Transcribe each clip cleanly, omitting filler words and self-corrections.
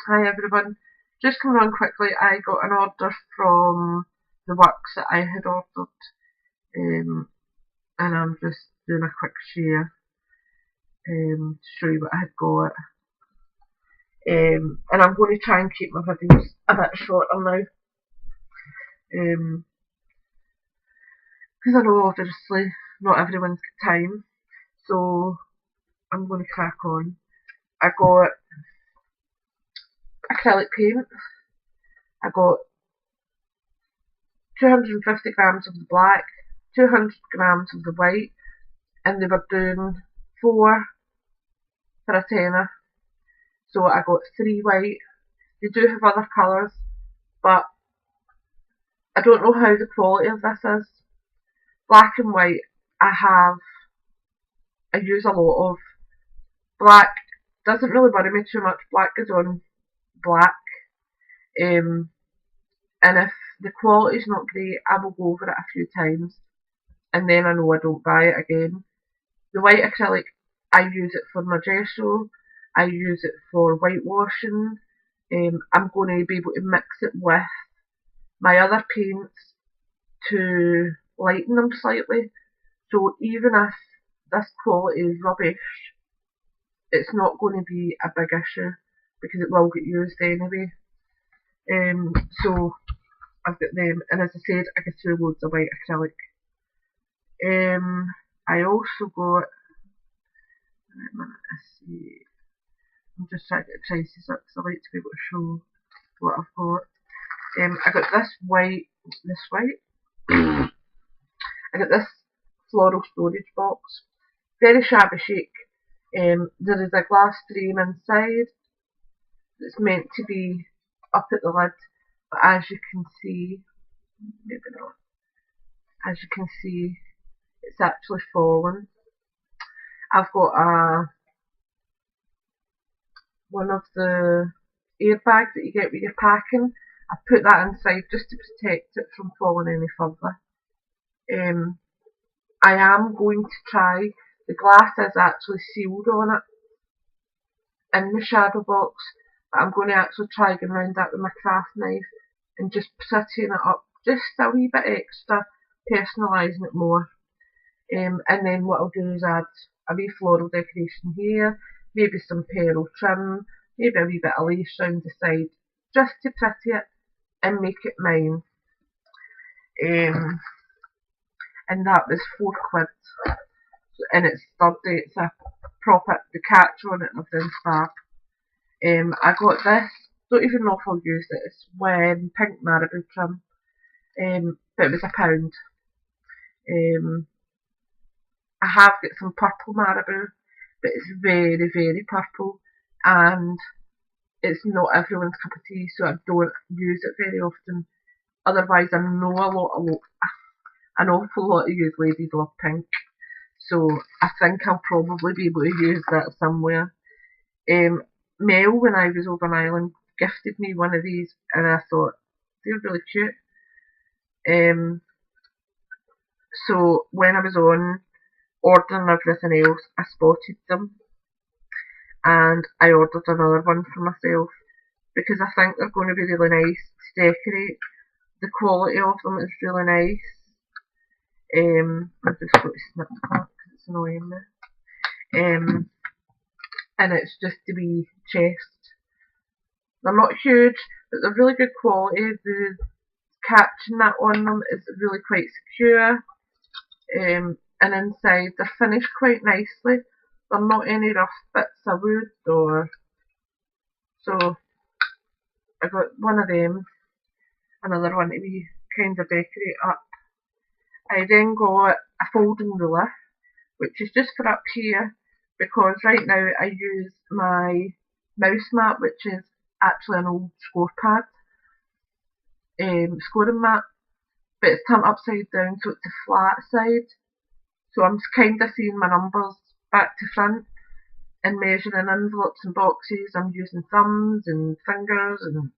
Hi everyone, just coming on quickly, I got an order from the works that I had ordered, and I'm just doing a quick share to show you what I had got. And I'm going to try and keep my videos a bit shorter now, because I know obviously not everyone's got time, so I'm going to crack on. I got acrylic paint, I got 250 grams of the black, 200 grams of the white, and they were doing 4 for a tenner. So I got 3 white. They do have other colours, but I don't know how the quality of this is. Black and white I use a lot of. Black doesn't really worry me too much. Black is on black. And if the quality's not great, I will go over it a few times, and then I know I don't buy it again. The white acrylic, I use it for my gesso, I use it for whitewashing. I'm going to be able to mix it with my other paints to lighten them slightly. So even if this quality is rubbish, it's not going to be a big issue because it will get used anyway. So I've got them, and as I said, I got 2 loads of white acrylic. I also got, let's see, I'm just trying to get the prices up because I like to be able to show what I've got. I got this white, I got this floral storage box, very shabby chic. There is a glass frame inside that's meant to be up at the lid, but as you can see, maybe not, as you can see, it's actually fallen. I've got one of the airbags that you get when you're packing. I put that inside just to protect it from falling any further. I am going to try, the glass is actually sealed on it in the shadow box, but I'm going to actually try going around that with my craft knife and just prettying it up just a wee bit extra, personalising it more. And then what I'll do is add a wee floral decoration here, maybe some pearl trim, maybe a wee bit of lace round the side, just to pretty it and make it mine. And that was £4, and it's sturdy, it's a proper, the catch on it and everything's fab. I got this, don't even know if I'll use it, it's pink marabou trim, but it was £1. I have got some purple marabou, but it's very, very purple, and it's not everyone's cup of tea, so I don't use it very often. Otherwise, I know an awful lot of you ladies love pink, so I think I'll probably be able to use that somewhere. Mel, when I was over in Ireland, gifted me one of these, and I thought they're really cute. So when I was on ordering everything else, I spotted them, and I ordered another one for myself because I think they're going to be really nice to decorate. The quality of them is really nice. I've just got to snip that because it's annoying me. And it's just a wee chest. They're not huge, but they're really good quality. The catching that on them is really quite secure. And inside they're finished quite nicely. They're not any rough bits of wood or so. I got one of them, another one to be kind of decorate up. I then got a folding ruler, which is just for up here, because right now I use my mouse mat, which is actually an old score pad, scoring mat, but it's turned upside down, so it's a flat side. So I'm kind of seeing my numbers back to front, and measuring envelopes and boxes. I'm using thumbs and fingers, and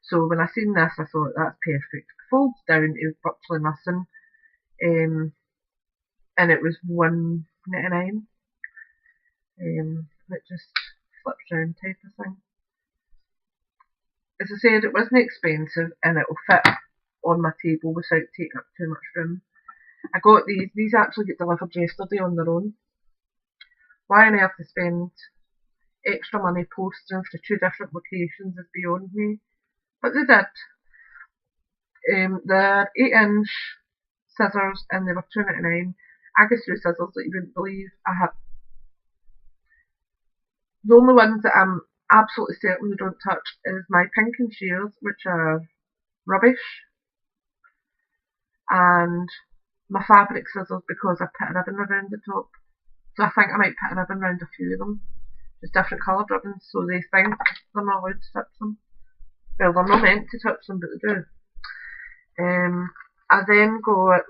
so when I seen this, I thought that's perfect. It folds down to virtually nothing, and it was £1.99. It just flips round type of thing. as I said, it wasn't expensive and it will fit on my table without taking up too much room. I got these. These actually get delivered yesterday on their own. Why on earth to spend extra money posting to 2 different locations is beyond me. But they did. They're 8-inch scissors and they were £2.99. I go through scissors that you wouldn't believe. The only ones that I'm absolutely certain they don't touch is my Pink and Shears, which are rubbish, and my fabric scissors because I put a ribbon around the top. So I think I might put a ribbon around a few of them. Just different coloured ribbons, so they think they're not allowed to touch them. Well, they're not meant to touch them, but they do. I then got,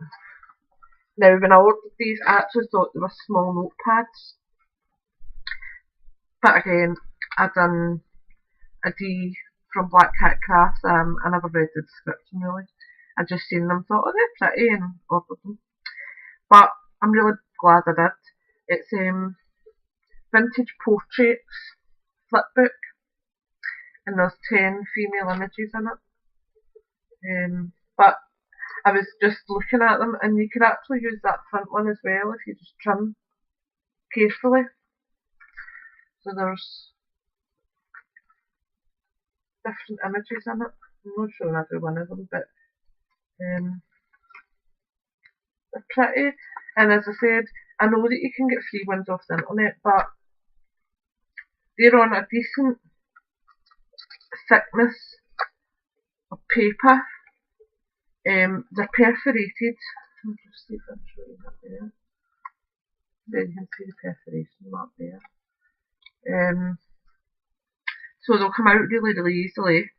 now when I ordered these, I actually thought they were small notepads. But again, I've done a D from Black Cat Crafts. I never read the description really. I just seen them, thought, oh, they're pretty, and ordered them. But I'm really glad I did. It's Vintage Portraits flipbook, and there's 10 female images in it. But I was just looking at them, and you could actually use that front one as well if you just trim carefully. So there's different images in it. I'm not showing every one of them, but they're pretty. And as I said, I know that you can get free ones off the internet, but they're on a decent thickness of paper. They're perforated. I'll just see if I can show you that there. There you can see the perforation mark there. So they'll come out really, really easily,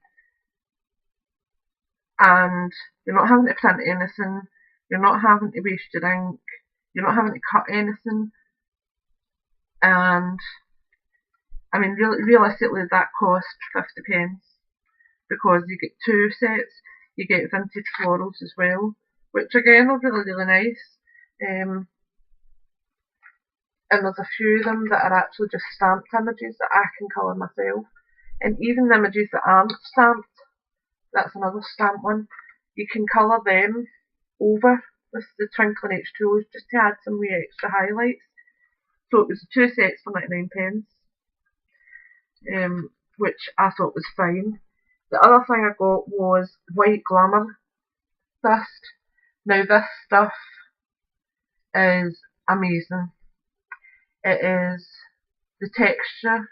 and you're not having to print anything, you're not having to waste your ink, you're not having to cut anything, and I mean realistically that cost 50p because you get 2 sets, you get vintage florals as well, which again are really, really nice. And there's a few of them that are actually just stamped images that I can colour myself. And even the images that aren't stamped, that's another stamp one, you can colour them over with the Twinkling H2Os just to add some wee extra highlights. So it was 2 sets for 99p, which I thought was fine. The other thing I got was white glamour dust. Now this stuff is amazing. It is the texture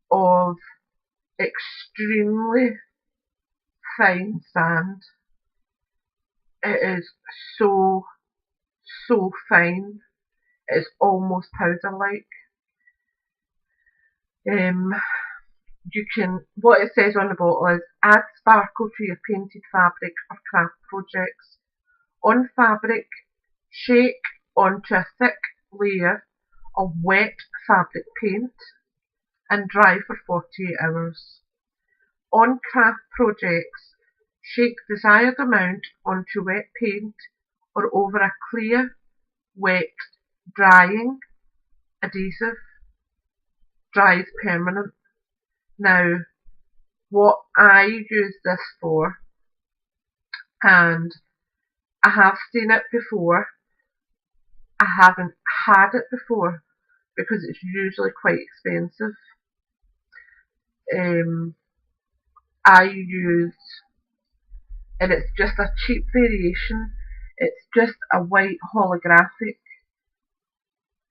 of extremely fine sand. It is so fine. It's almost powder-like. You can, what it says on the bottle is, add sparkle to your painted fabric or craft projects. On fabric, shake onto a thick layer of wet fabric paint and dry for 48 hours. On craft projects, shake desired amount onto wet paint or over a clear, wet, drying adhesive. Dries permanent. Now, what I use this for, and I have seen it before, I haven't had it before because it's usually quite expensive. I use, and it's just a cheap variation, it's just a white holographic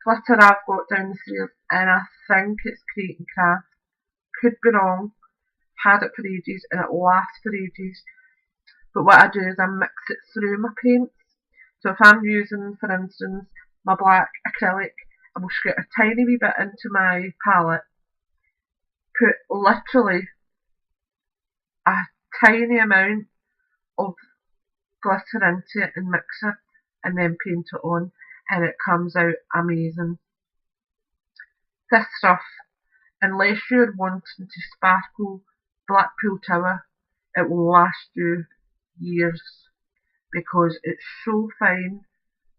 glitter I've got down the stairs, and I think it's Create and Craft. Could be wrong. Had it for ages and it lasts for ages. But what I do is I mix it through my paints. So if I'm using, for instance, my black acrylic, I will scoot a tiny wee bit into my palette, put literally a tiny amount of glitter into it and mix it, and then paint it on, and it comes out amazing. This stuff, unless you're wanting to sparkle Blackpool Tower, it will last you years because it's so fine,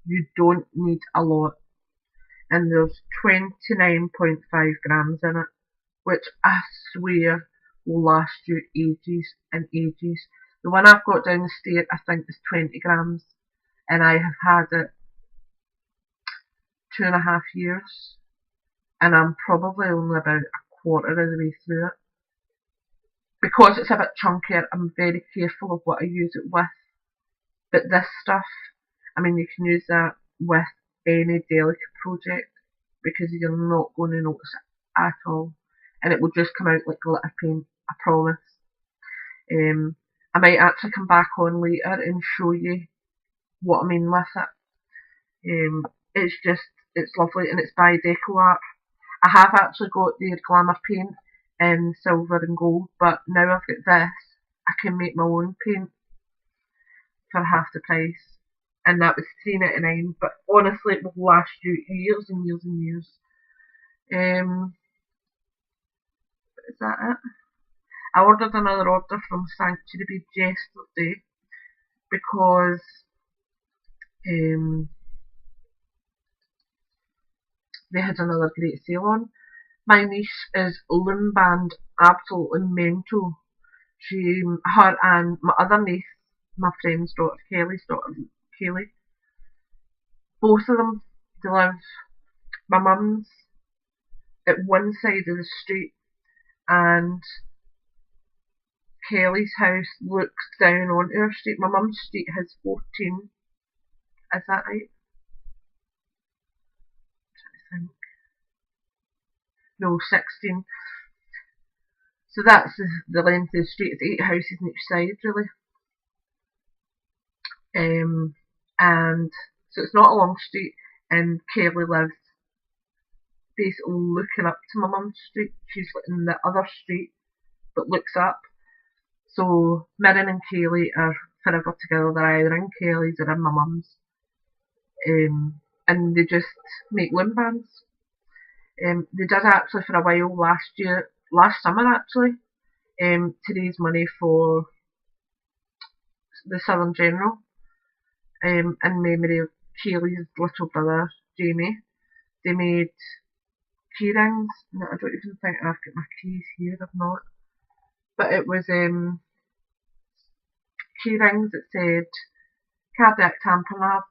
you don't need a lot. And there's 29.5 grams in it, which I swear will last you ages and ages. The one I've got down the stair I think is 20 grams, and I have had it 2.5 years, and I'm probably only about a quarter of the way through it. Because it's a bit chunkier, I'm very careful of what I use it with. But this stuff, I mean, you can use that with any delicate project because you're not going to notice it at all. And it will just come out like glitter paint, I promise. I might actually come back on later and show you what I mean with it. It's lovely, and it's by DecoArt. I have actually got their glamour paint in silver and gold, but now I've got this, I can make my own paint for half the price. And that was $3.99, but honestly it will last you years and years and years. Is that it? I ordered another order from Sanctuary Beads yesterday because they had another great sale on. My niece is loom band absolutely mental. Her and my other niece, my friend's daughter, Kelly's daughter, Kaylee, both of them, they live, my mum's at one side of the street and Kelly's house looks down onto her street. My mum's street has 14, is that right? I think. No, 16. So that's the length of the street. It's 8 houses on each side, really. And so it's not a long street, and Kelly lives basically looking up to my mum's street. She's in the other street but looks up. So Mirren and Kaylee are forever together. They're either in Kelly's or in my mum's. And they just make loom bands. They did actually for a while last summer actually, to raise money for the Southern General, in memory of Kaylee's little brother, Jamie. They made key rings. No, I don't even think I've got my keys here, I've not. But it was key rings that said cardiac tamponade.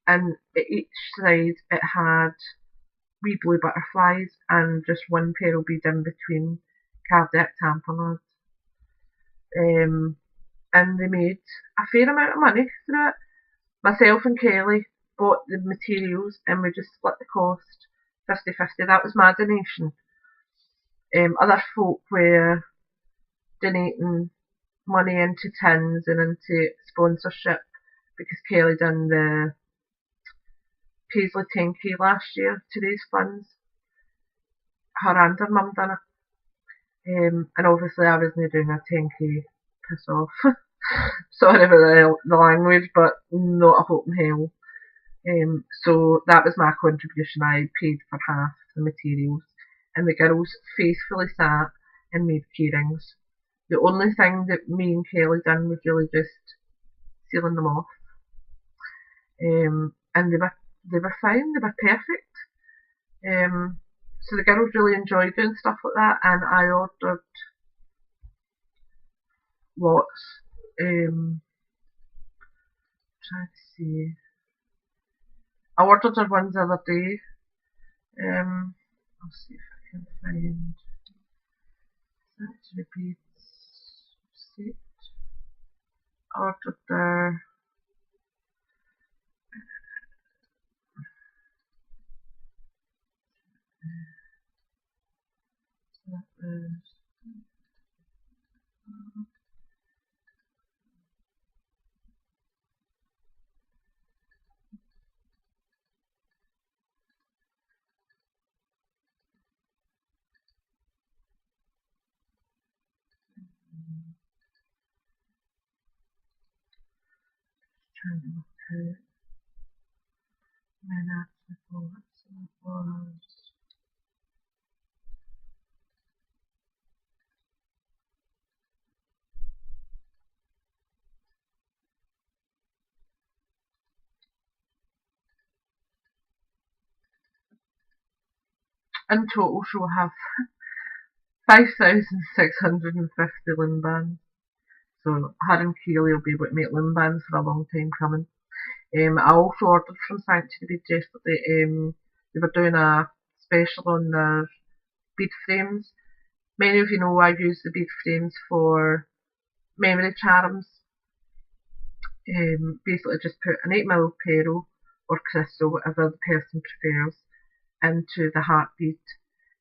And at each side it had wee blue butterflies and just one pearl bead in between, cardiac tamponade. And they made a fair amount of money through it. Myself and Kelly bought the materials and we just split the cost 50-50. That was my donation. Other folk were donating money into tins and into sponsorship because Kelly done the Paisley 10k last year to raise funds. Her and her mum done it. And obviously I wasn't doing a 10k, piss off. Sorry about the language, but not a hope in hell. So that was my contribution. I paid for half the materials, and the girls faithfully sat and made key rings. The only thing that me and Kelly done was really just sealing them off. And they were fine, they were perfect. So the girls really enjoyed doing stuff like that, and I ordered lots. Trying to see. I ordered her ones the other day. I'll see if I can find Sanctuary Beads set. I ordered their so that was trying to look out when I actually bought, so it was in total she'll have 5,650 loom bands. So her and Keely will be able to make loom bands for a long time coming. I also ordered from Sanctuary Beads yesterday. They were doing a special on their bead frames. Many of you know I use the bead frames for memory charms. Basically just put an 8mm pearl or crystal, whatever the person prefers, into the heart bead,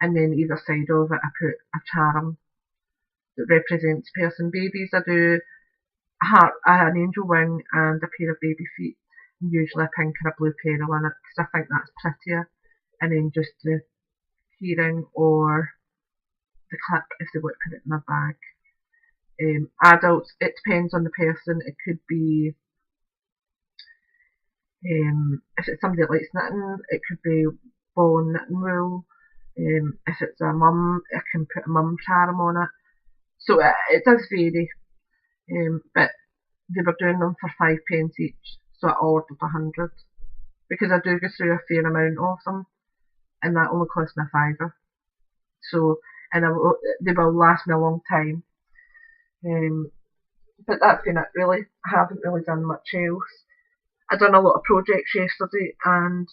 and then either side of it I put a charm that represents person. Babies, I do a heart, an angel wing and a pair of baby feet, and usually a pink and a blue pearl in it, because I think that's prettier, and then just the keyring or the clip if they want to put it in their bag. Adults, it depends on the person. It could be, if it's somebody that likes knitting, it could be ball and knitting wool. If it's a mum, I can put a mum charm on it. So it does vary. But they were doing them for 5p each, so I ordered 100 because I do go through a fair amount of them, and that only cost me a fiver. So, and they will last me a long time. But that's been it really. I haven't really done much else. I done a lot of projects yesterday, and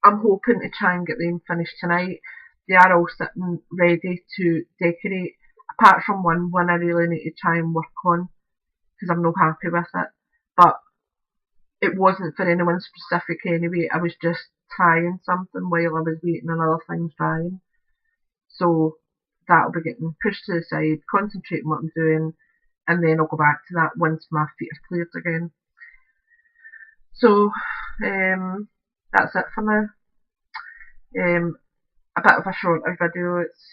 I'm hoping to try and get them finished tonight. They are all sitting ready to decorate, apart from one I really need to try and work on because I'm not happy with it. But it wasn't for anyone specific anyway. I was just trying something while I was waiting on other things drying. So that'll be getting pushed to the side, concentrating on what I'm doing, and then I'll go back to that once my feet are cleared again. So that's it for now. A bit of a shorter video, it's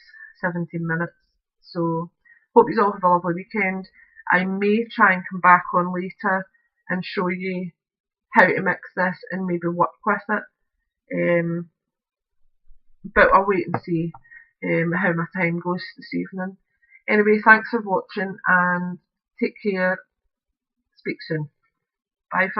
17 minutes. So hope you all have a lovely weekend. I may try and come back on later and show you how to mix this and maybe work with it. But I'll wait and see how my time goes this evening. Anyway, thanks for watching and take care. Speak soon. Bye.